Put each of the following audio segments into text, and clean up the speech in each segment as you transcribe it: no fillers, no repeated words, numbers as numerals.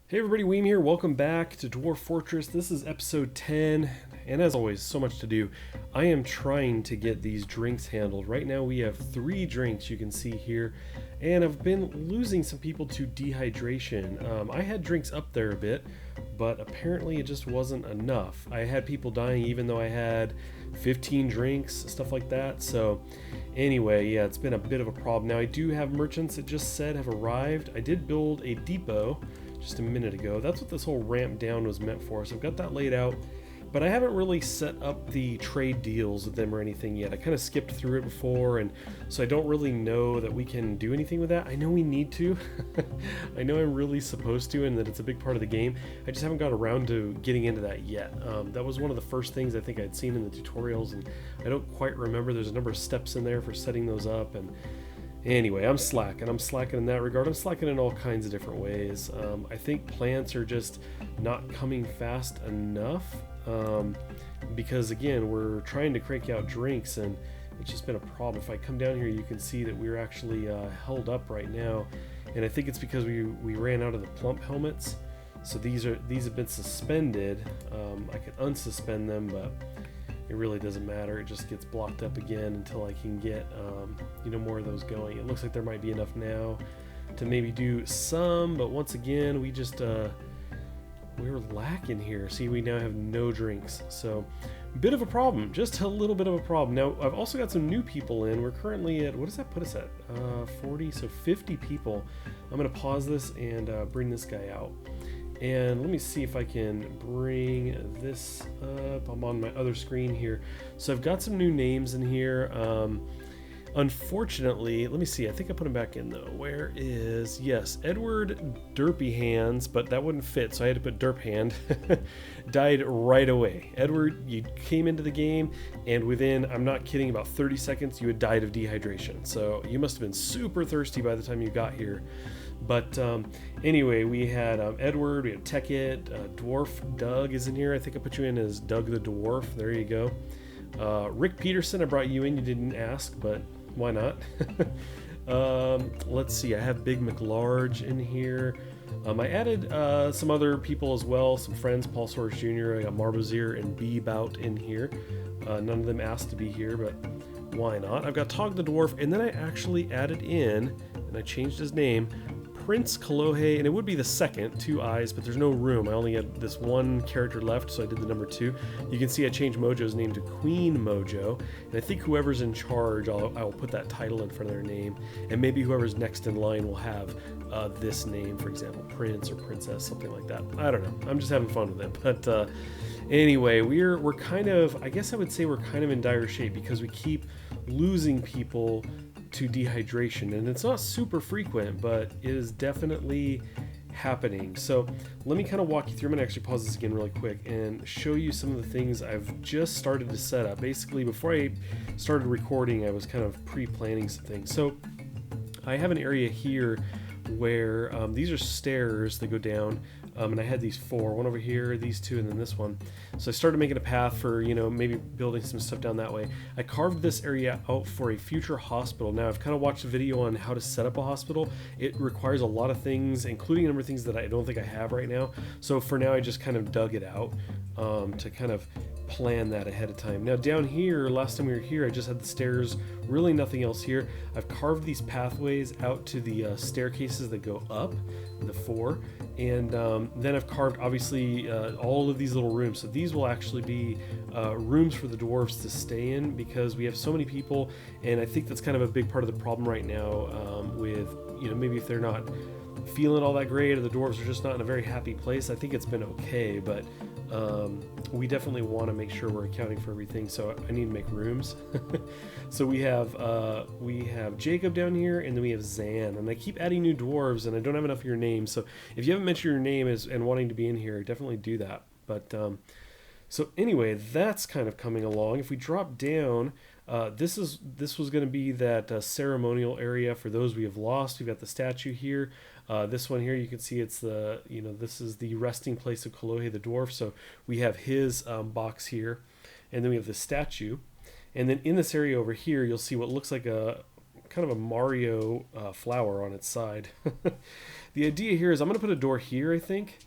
Hey everybody, Weem here. Welcome back to Dwarf Fortress. This is episode 10, and as always, so much to do. I am trying to get these drinks handled. Right now we have 3 drinks you can see here, and I've been losing some people to dehydration. I had drinks up there a bit, but apparently it just wasn't enough. I had people dying even though I had 15 drinks, stuff like that. So anyway, yeah, it's been a bit of a problem. Now I do have merchants that just said have arrived. I did build a depot just a minute ago. That's what this whole ramp down was meant for. So I've got that laid out, but I haven't really set up the trade deals with them or anything yet. I kind of skipped through it before, and so I don't really know that we can do anything with that. I know we need to. I know I'm really supposed to, and that it's a big part of the game. I just haven't got around to getting into that yet. That was one of the first things I think I'd seen in the tutorials, and I don't quite remember. There's a number of steps in there for setting those up, and anyway, I'm slacking. I'm slacking in that regard. I'm slacking in all kinds of different ways. I think plants are just not coming fast enough because, again, we're trying to crank out drinks, and it's just been a problem. If I come down here, you can see that we're actually held up right now, and I think it's because we ran out of the plump helmets. So these have been suspended. I can unsuspend them, but it really doesn't matter. It just gets blocked up again until I can get more of those going. It looks like there might be enough now to maybe do some, but once again we just we're lacking here. See, we now have no drinks, so bit of a problem, just a little bit of a problem. Now I've also got some new people in. We're currently at, what does that put us at, 40, so 50 people. I'm gonna pause this and bring this guy out. And let me see if I can bring this up. I'm on my other screen here. So I've got some new names in here. Unfortunately, let me see. I think I put him back in though. Where is, yes, Edward Derpy Hands, but that wouldn't fit, so I had to put Derp Hand. Died right away. Edward, you came into the game, and within, I'm not kidding, about 30 seconds, you had died of dehydration. So you must have been super thirsty by the time you got here. But anyway, we had Edward, we had Techit, Dwarf Doug is in here. I think I put you in as Doug the Dwarf. There you go. Rick Peterson, I brought you in. You didn't ask, but why not? Let's see. I have Big McLarge in here. I added some other people as well, some friends, Paul Soares Jr. I got Marbozier and B-Bout in here. None of them asked to be here, but why not? I've got Tog the Dwarf, and then I actually added in, and I changed his name, Prince Kalohe, and it would be the second, 2 eyes, but there's no room. I only had this one character left, so I did the number 2. You can see I changed Mojo's name to Queen Mojo, and I think whoever's in charge, I'll put that title in front of their name, and maybe whoever's next in line will have this name, for example, Prince or Princess, something like that. I don't know. I'm just having fun with it, but anyway, we're kind of, I guess I would say we're kind of in dire shape because we keep losing people to dehydration, and it's not super frequent, but it is definitely happening. So let me kind of walk you through. I'm gonna actually pause this again really quick and show you some of the things I've just started to set up. Basically, before I started recording, I was kind of pre-planning some things. So I have an area here where these are stairs that go down, and I had these 4, one over here, these 2, and then this one. So I started making a path for, maybe building some stuff down that way. I carved this area out for a future hospital. Now I've kind of watched a video on how to set up a hospital. It requires a lot of things, including a number of things that I don't think I have right now. So for now, I just kind of dug it out to kind of plan that ahead of time. Now down here, last time we were here, I just had the stairs, really nothing else here. I've carved these pathways out to the staircases that go up, the 4, and then I've carved obviously all of these little rooms. So these will actually be rooms for the dwarves to stay in because we have so many people, and I think that's kind of a big part of the problem right now with, maybe if they're not feeling all that great or the dwarves are just not in a very happy place. I think it's been okay, but we definitely want to make sure we're accounting for everything, so I need to make rooms. So we have Jacob down here, and then we have Zan, and I keep adding new dwarves, and I don't have enough of your names, so if you haven't mentioned your name and wanting to be in here, definitely do that. But so anyway, that's kind of coming along. If we drop down, this was going to be that ceremonial area for those we have lost. We've got the statue here. This one here, you can see it's the, this is the resting place of Kalohe the dwarf. So we have his box here, and then we have the statue. And then in this area over here, you'll see what looks like a kind of a Mario flower on its side. The idea here is I'm going to put a door here, I think.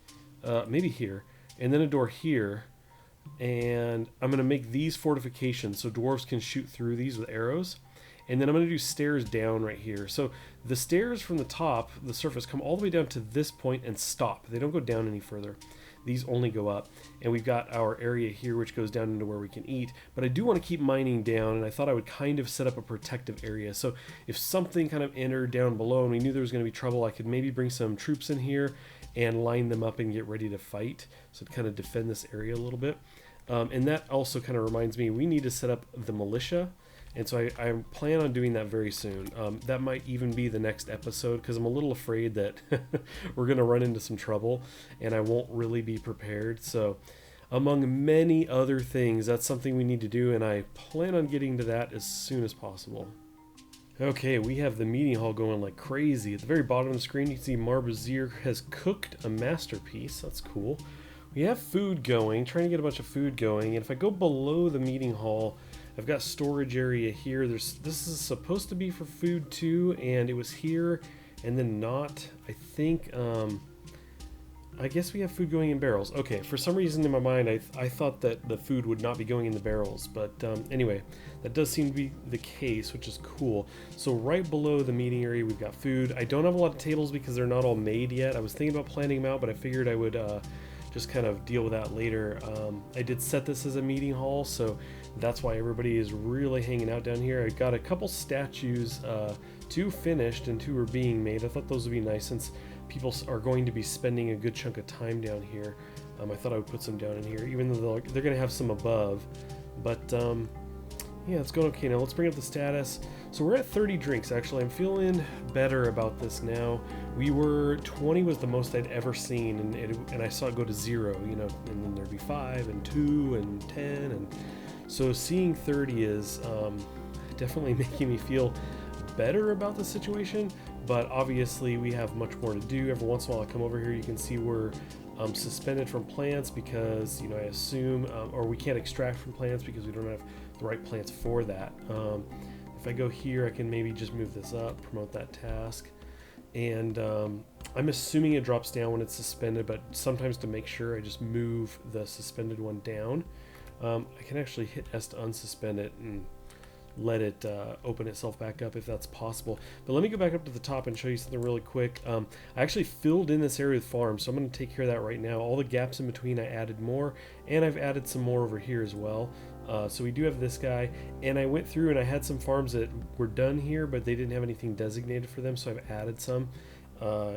Maybe here. And then a door here. And I'm going to make these fortifications so dwarves can shoot through these with arrows. And then I'm going to do stairs down right here. So the stairs from the top, the surface, come all the way down to this point and stop. They don't go down any further. These only go up. And we've got our area here which goes down into where we can eat. But I do want to keep mining down, and I thought I would kind of set up a protective area. So if something kind of entered down below and we knew there was going to be trouble, I could maybe bring some troops in here and line them up and get ready to fight. So to kind of defend this area a little bit. And that also kind of reminds me, we need to set up the militia. And so I plan on doing that very soon. That might even be the next episode, because I'm a little afraid that we're going to run into some trouble and I won't really be prepared. So among many other things, that's something we need to do, and I plan on getting to that as soon as possible. Okay, we have the meeting hall going like crazy. At the very bottom of the screen, you can see Marbazier has cooked a masterpiece. That's cool. We have food going, trying to get a bunch of food going. And if I go below the meeting hall, I've got storage area here. This is supposed to be for food too, and it was here and then not. I think, I guess we have food going in barrels. Okay, for some reason in my mind, I thought that the food would not be going in the barrels, but anyway, that does seem to be the case, which is cool. So right below the meeting area, we've got food. I don't have a lot of tables because they're not all made yet. I was thinking about planning them out, but I figured I would just kind of deal with that later. I did set this as a meeting hall, so that's why everybody is really hanging out down here. I got a couple statues, 2 finished and 2 are being made. I thought those would be nice since people are going to be spending a good chunk of time down here. I thought I would put some down in here, even though they're going to have some above. But yeah, it's going okay. Now let's bring up the status. So we're at 30 drinks, actually. I'm feeling better about this now. We were, 20 was the most I'd ever seen, and I saw it go to 0, you know, and then there'd be 5 and 2 and 10, and so seeing 30 is definitely making me feel better about the situation, but obviously we have much more to do. Every once in a while I come over here, you can see we're suspended from plants because, you know, I assume, or we can't extract from plants because we don't have the right plants for that. If I go here, I can maybe just move this up, promote that task, and I'm assuming it drops down when it's suspended, but sometimes to make sure, I just move the suspended one down. I can actually hit S to unsuspend it and let it open itself back up if that's possible. But let me go back up to the top and show you something really quick. I actually filled in this area with farms, so I'm going to take care of that right now. All the gaps in between, I added more, and I've added some more over here as well. So we do have this guy, and I went through and I had some farms that were done here, but they didn't have anything designated for them, so I've added some,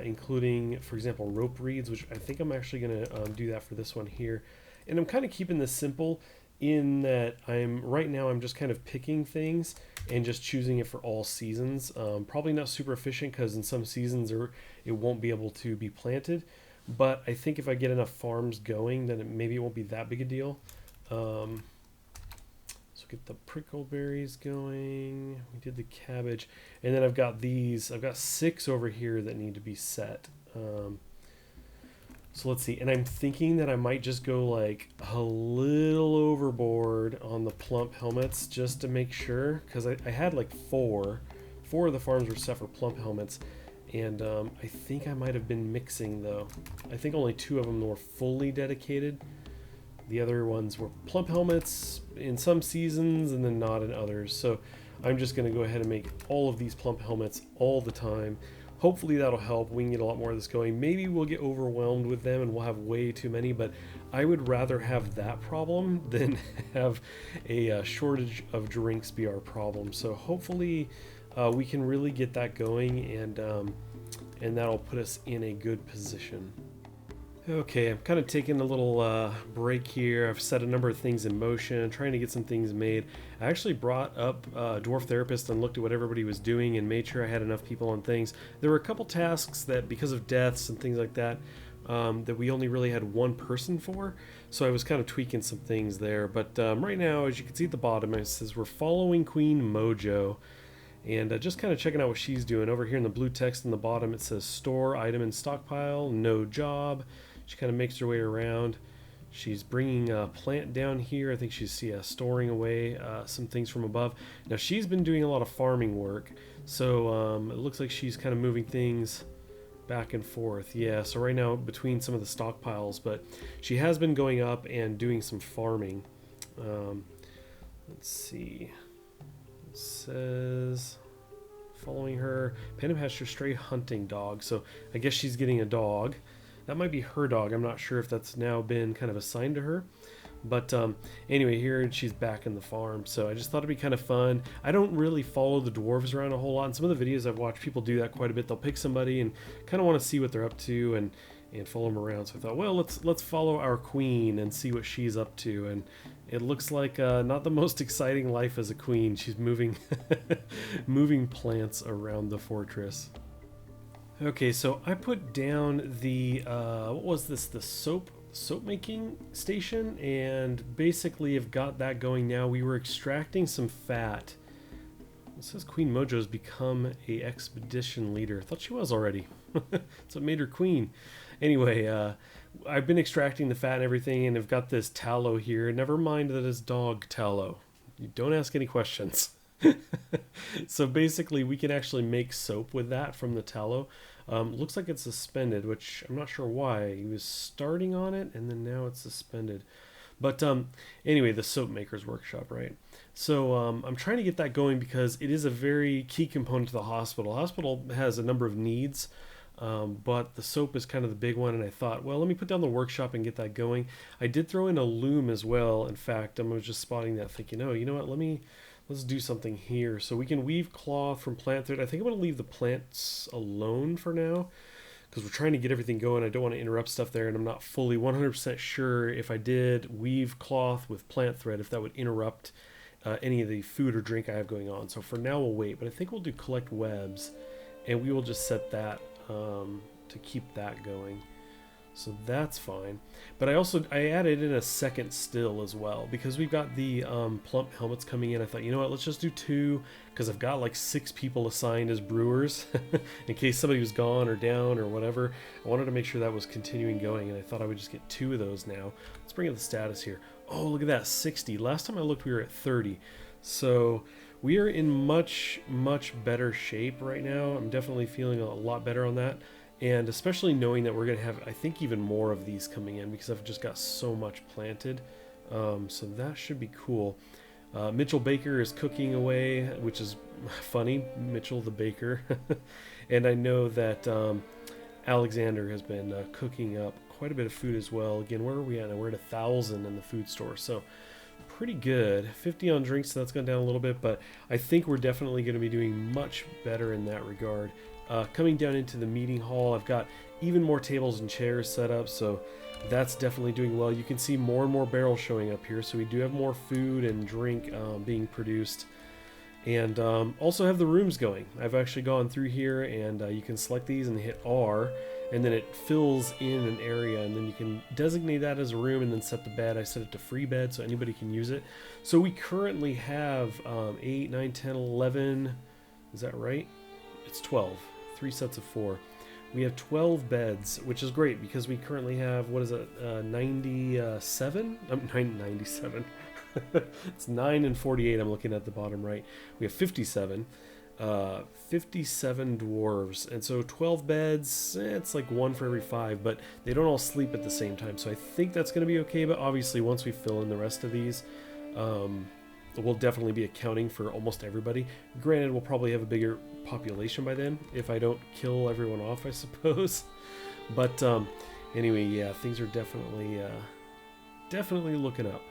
including, for example, rope reeds, which I think I'm actually going to do that for this one here. And I'm kind of keeping this simple in that right now I'm just kind of picking things and just choosing it for all seasons. Probably not super efficient because in some seasons it won't be able to be planted, but I think if I get enough farms going, then maybe it won't be that big a deal. So get the prickleberries going. We did the cabbage, and then I've got 6 over here that need to be set. So let's see, and I'm thinking that I might just go like a little overboard on the plump helmets just to make sure, because I had like 4 of the farms were set for plump helmets, and I think I might have been mixing though. I think only 2 of them were fully dedicated. The other ones were plump helmets in some seasons and then not in others. So I'm just going to go ahead and make all of these plump helmets all the time. Hopefully that'll help. We can get a lot more of this going. Maybe we'll get overwhelmed with them and we'll have way too many, but I would rather have that problem than have a shortage of drinks be our problem. So hopefully we can really get that going, and that'll put us in a good position. Okay, I'm kind of taking a little break here. I've set a number of things in motion, trying to get some things made. I actually brought up Dwarf Therapist and looked at what everybody was doing and made sure I had enough people on things. There were a couple tasks that, because of deaths and things like that, that we only really had 1 person for, so I was kind of tweaking some things there. But right now, as you can see at the bottom, it says we're following Queen Mojo, and just kind of checking out what she's doing. Over here in the blue text in the bottom, it says store item and stockpile, no job. She kind of makes her way around. She's bringing a plant down here. I think she's storing away some things from above. Now she's been doing a lot of farming work, So it looks like she's kind of moving things back and forth. Yeah, so right now between some of the stockpiles, but she has been going up and doing some farming. Let's see. It says following her, Panda Pasture stray hunting dog. So I guess she's getting a dog. That might be her dog. I'm not sure if that's now been kind of assigned to her. But anyway, here she's back in the farm. So I just thought it'd be kind of fun. I don't really follow the dwarves around a whole lot. In some of the videos I've watched, people do that quite a bit. They'll pick somebody and kind of want to see what they're up to and follow them around. So I thought, well, let's follow our queen and see what she's up to. And it looks like not the most exciting life as a queen. She's moving moving plants around the fortress. Okay, so I put down the what was this? The soap making station, and basically have got that going now. We were extracting some fat. It says Queen Mojo's become a expedition leader. I thought she was already. That's what made her queen. Anyway, I've been extracting the fat and everything, and I've got this tallow here. Never mind that it's dog tallow. You don't ask any questions. So basically we can actually make soap with that from the tallow. Looks like it's suspended, which I'm not sure why. He was starting on it and then now it's suspended. But anyway, the soap maker's workshop, right? So I'm trying to get that going because it is a very key component to the hospital. The hospital has a number of needs, but the soap is kind of the big one, and I thought, well, let me put down the workshop and get that going. I did throw in a loom as well. In fact, I was just spotting that thinking, oh, you know what, let's do something here. So we can weave cloth from plant thread. I think I'm going to leave the plants alone for now because we're trying to get everything going. I don't want to interrupt stuff there, and I'm not fully 100% sure if I did weave cloth with plant thread, if that would interrupt any of the food or drink I have going on. So for now we'll wait, but I think we'll do collect webs, and we will just set that to keep that going. So that's fine. But I added in a second still as well because we've got the plump helmets coming in. I thought, you know what, let's just do 2 because I've got like 6 people assigned as brewers in case somebody was gone or down or whatever. I wanted to make sure that was continuing going, and I thought I would just get 2 of those now. Let's bring up the status here. Oh, look at that, 60. Last time I looked we were at 30. So we are in much better shape right now. I'm definitely feeling a lot better on that. And especially knowing that we're going to have, I think, even more of these coming in because I've just got so much planted. So that should be cool. Mitchell Baker is cooking away, which is funny. Mitchell the Baker. And I know that Alexander has been cooking up quite a bit of food as well. Again, where are we at now? We're at 1,000 in the food store. So pretty good. 50 on drinks, so that's gone down a little bit. But I think we're definitely going to be doing much better in that regard. Coming down into the meeting hall, I've got even more tables and chairs set up, so that's definitely doing well. You can see more and more barrels showing up here, so we do have more food and drink being produced. And also have the rooms going. I've actually gone through here, and you can select these and hit R, and then it fills in an area, and then you can designate that as a room and then set the bed. I set it to free bed so anybody can use it. So we currently have 8, 9, 10, 11, is that right? It's 12. 3 sets of 4. We have 12 beds, which is great because we currently have, what is it, 97? 97. It's 9 and 48. I'm looking at the bottom right. We have 57. 57 dwarves, and so 12 beds, it's like 1 for every 5, but they don't all sleep at the same time, so I think that's going to be okay. But obviously once we fill in the rest of these, we'll definitely be accounting for almost everybody. Granted, we'll probably have a bigger population by then if I don't kill everyone off, I suppose. But anyway, yeah, things are definitely looking up.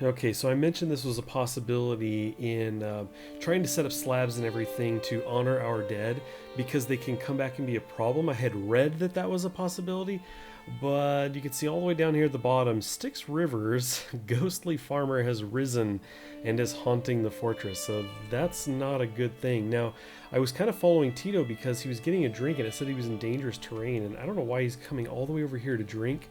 Okay, so I mentioned this was a possibility in trying to set up slabs and everything to honor our dead because they can come back and be a problem. I had read that that was a possibility, but you can see all the way down here at the bottom, Styxx River's ghostly farmer has risen and is haunting the fortress, so that's not a good thing. Now, I was kind of following Tito because he was getting a drink and it said he was in dangerous terrain, and I don't know why he's coming all the way over here to drink.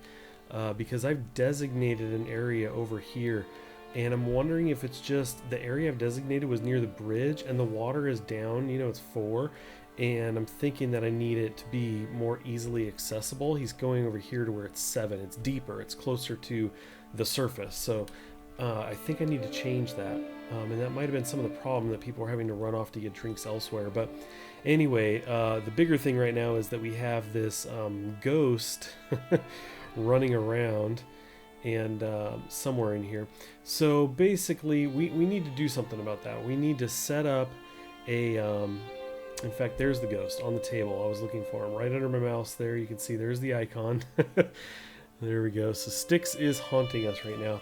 Because I've designated an area over here, and I'm wondering if it's just the area I've designated was near the bridge and the water is down, you know, it's 4, and I'm thinking that I need it to be more easily accessible. He's going over here to where it's 7, it's deeper, it's closer to the surface, so I think I need to change that. And that might have been some of the problem that people are having to run off to get drinks elsewhere. But anyway, the bigger thing right now is that we have this ghost running around and somewhere in here. So basically, we need to do something about that. We need to set up a... in fact, there's the ghost on the table. I was looking for him right under my mouse there. You can see there's the icon. There we go. So Styxx is haunting us right now.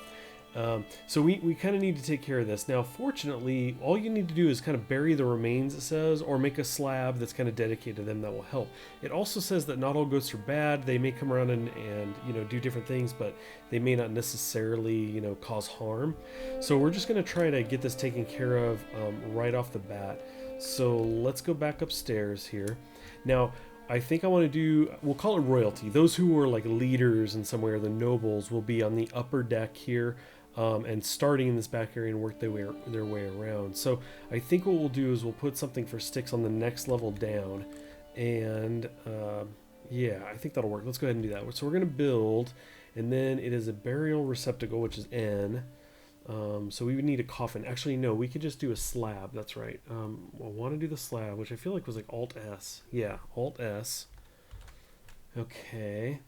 So we kind of need to take care of this. Now, fortunately, all you need to do is kind of bury the remains, it says, or make a slab that's kind of dedicated to them that will help. It also says that not all ghosts are bad. They may come around and you know, do different things, but they may not necessarily, you know, cause harm. So we're just going to try to get this taken care of right off the bat. So let's go back upstairs here. Now, I think I want to do, we'll call it royalty. Those who are like leaders in some way, or the nobles, will be on the upper deck here. And starting in this back area and work their way around. So I think what we'll do is we'll put something for Styxx on the next level down. And yeah, I think that'll work. Let's go ahead and do that. So we're going to build, and then it is a burial receptacle, which is N. So we would need a coffin. Actually, no, we could just do a slab. That's right. I want to do the slab, which I feel like was like Alt-S. Yeah, Alt-S. Okay.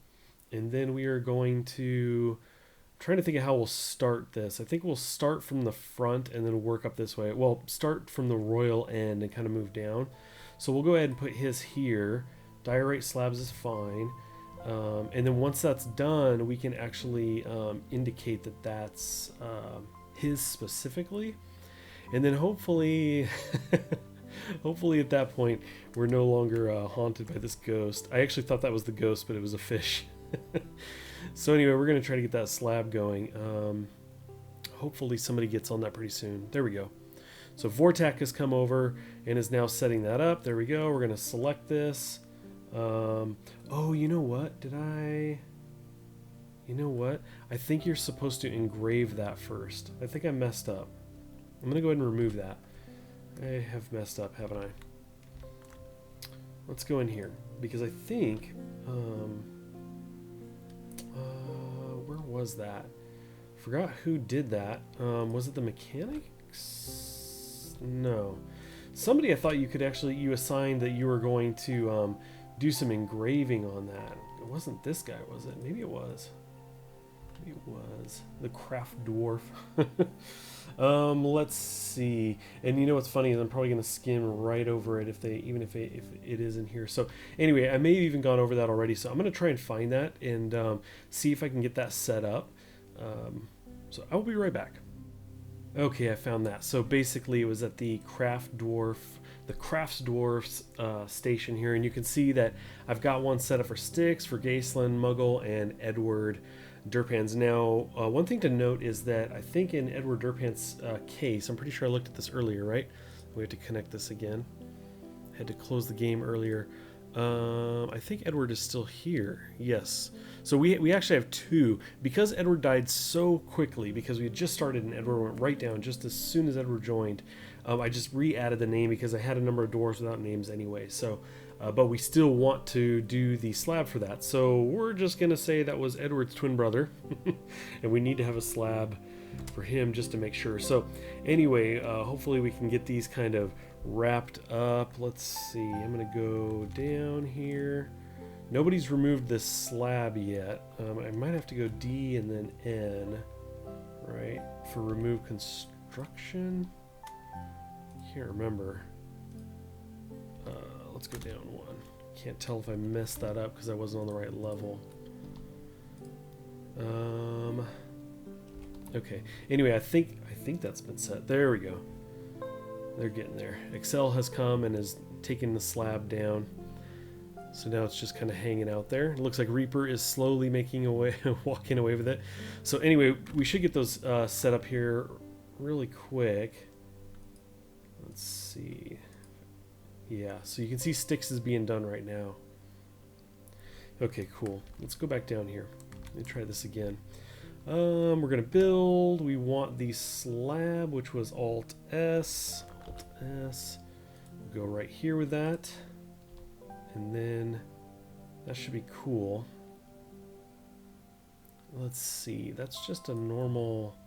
And then we are going to... trying to think of how we'll start this. I think we'll start from the front and then work up this way. Well, start from the royal end and kind of move down. So we'll go ahead and put his here. Diorite slabs is fine. And then once that's done, we can actually indicate that that's his specifically. And then hopefully, hopefully at that point, we're no longer haunted by this ghost. I actually thought that was the ghost, but it was a fish. So anyway, we're going to try to get that slab going. Hopefully somebody gets on that pretty soon. There we go. So Vortak has come over and is now setting that up. There we go. We're going to select this. Oh, you know what? You know what? I think you're supposed to engrave that first. I think I messed up. I'm going to go ahead and remove that. I have messed up, haven't I? Let's go in here because I think... where was that? Forgot who did that. Was it the mechanics? No. Somebody I thought you could actually, you assigned that you were going to do some engraving on that. It wasn't this guy, was it? Maybe it was. Maybe it was. The craft dwarf. Let's see. And you know what's funny is I'm probably going to skim right over it if it is in here. So anyway, I may have even gone over that already. So I'm going to try and find that and see if I can get that set up. So I will be right back. Okay, I found that. So basically it was at the Crafts Dwarfs station here. And you can see that I've got one set up for Styxx, for Gaislan, Muggle, and Edward Durpan's. Now, one thing to note is that I think in Edward Durpan's case, I'm pretty sure I looked at this earlier, right? We have to connect this again. I had to close the game earlier. I think Edward is still here. Yes. So we actually have two. Because Edward died so quickly, because we had just started and Edward went right down just as soon as Edward joined, I just re-added the name because I had a number of dwarves without names anyway. So, but we still want to do the slab for that. So we're just going to say that was Edward's twin brother. And we need to have a slab for him just to make sure. So anyway, hopefully we can get these kind of wrapped up. Let's see. I'm going to go down here. Nobody's removed this slab yet. I might have to go D and then N, right, for remove construction. Can't remember. Let's go down one. Can't tell if I messed that up because I wasn't on the right level. Okay. Anyway, I think that's been set. There we go. They're getting there. Excel has come and is taking the slab down. So now it's just kind of hanging out there. It looks like Reaper is slowly making away, walking away with it. So anyway, we should get those set up here really quick. Let's see. Yeah, so you can see Styxx is being done right now. Okay, cool. Let's go back down here. Let me try this again. We're going to build. We want the slab, which was Alt-S. Alt-S. We'll go right here with that. And then that should be cool. Let's see. That's just a normal...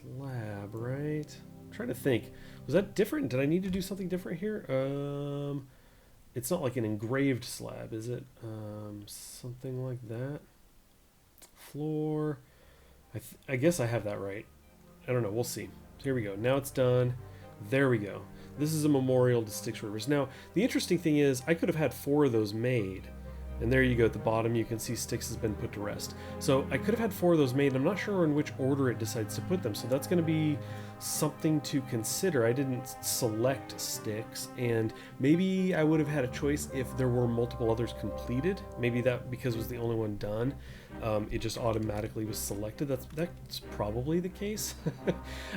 slab, right? I'm trying to think. Was that different? Did I need to do something different here? It's not like an engraved slab, is it? Something like that. Floor. I guess I have that right. I don't know. We'll see. Here we go. Now it's done. There we go. This is a memorial to Styxx Rivers. Now, the interesting thing is I could have had 4 of those made. And there you go at the bottom, you can see Styxx has been put to rest. So I could have had 4 of those made, and I'm not sure in which order it decides to put them. So that's going to be something to consider. I didn't select Styxx, and maybe I would have had a choice if there were multiple others completed. Maybe that, because it was the only one done, it just automatically was selected. That's probably the case.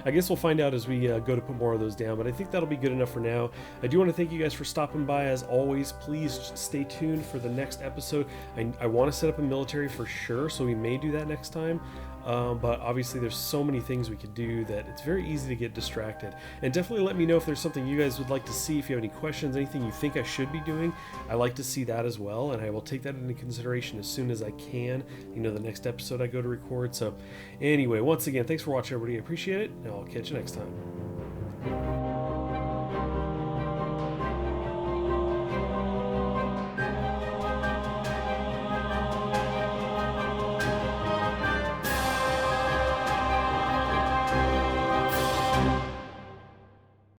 I guess we'll find out as we go to put more of those down, but I think that'll be good enough for now. I do want to thank you guys for stopping by. As always, please stay tuned for the next episode. I want to set up a military for sure, so we may do that next time. But obviously there's so many things we could do that it's very easy to get distracted. And definitely let me know if there's something you guys would like to see, if you have any questions, anything you think I should be doing. I like to see that as well, and I will take that into consideration as soon as I can, the next episode I go to record. So anyway, once again, thanks for watching, everybody. I appreciate it, and I'll catch you next time.